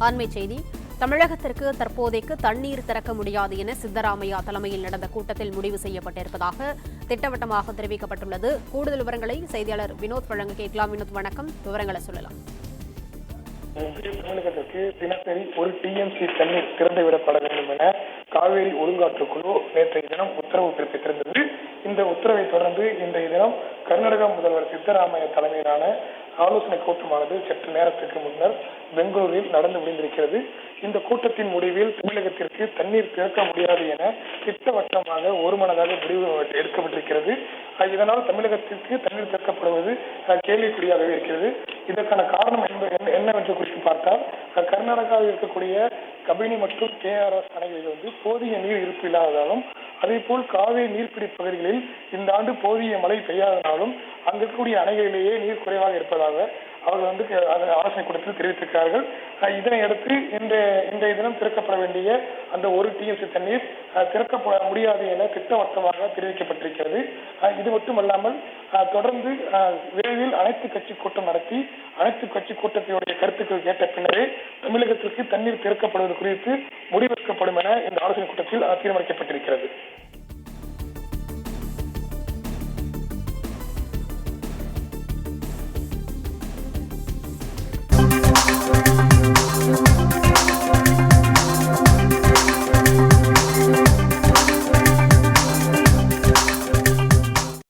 அண்மை செய்தி. தமிழகத்திற்கு தற்போதைக்கு தண்ணீர் திறக்க முடியாது என சித்தராமையா தலைமையில் நடந்த கூட்டத்தில் முடிவு செய்யப்பட்டிருப்பதாக திட்டவட்டமாக தெரிவிக்கப்பட்டுள்ளது. கூடுதல் விவரங்களை செய்தியாளர் வினோத் வழங்க கேட்கலாம். வினோத், வணக்கம். விவரங்களை சொல்லலாம். தமிழகத்திற்கு தினசரி 1 TMC தண்ணீர் திறந்துவிடப்பட வேண்டும் என காவேரி ஒழுங்காற்று குழு நேற்றைய தினம் உத்தரவு பிறப்பித்திருந்தது. இந்த உத்தரவை தொடர்ந்து இன்றைய தினம் கர்நாடக முதல்வர் சித்தராமையா தலைமையிலான ஆலோசனை கூட்டமானது சற்று நேரத்துக்கு முன்னர் பெங்களூரில் நடந்து முடிந்திருக்கிறது. இந்த கூட்டத்தின் முடிவில் தமிழகத்திற்கு தண்ணீர் திறக்க முடியாது என திட்டவட்டமாக ஒருமனதாக முடிவு எடுக்கப்பட்டிருக்கிறது. இதனால் தமிழகத்திற்கு தண்ணீர் திறக்கப்படுவது கேள்விக்குறியாகவே இருக்கிறது. இதற்கான காரணம் என்னவென்று குறித்து பார்த்தால், கர்நாடகாவில் இருக்கக்கூடிய கபினி மற்றும் KRS அணைகளில் போதிய நீர் இருப்பு இல்லாததாலும், அதே போல் காவிரி நீர்பிடி பகுதிகளில் இந்த ஆண்டு போதிய மழை பெய்யாததாலும் அங்கிருக்கக்கூடிய அணைகளிலேயே நீர் குறைவாக இருப்பதாக அவர்கள் ஆலோசனை கூட்டத்தில் தெரிவித்திருக்கிறார்கள். இதனையடுத்து இன்றைய தினம் திறக்கப்பட வேண்டிய அந்த 1 TMC தண்ணீர் திறக்கப்பட முடியாது என திட்டவட்டமாக தெரிவிக்கப்பட்டிருக்கிறது. இது மட்டுமல்லாமல் தொடர்ந்து விரைவில் அனைத்து கட்சி கூட்டம் நடத்தி அனைத்து கட்சி கூட்டத்தினுடைய கருத்துக்கள் கேட்ட பின்னரே தமிழகத்திற்கு தண்ணீர் திறக்கப்படுவது குறித்து முடிவெடுக்கப்படும் என இந்த ஆலோசனை கூட்டத்தில் தீர்மானிக்கப்பட்டிருக்கிறது.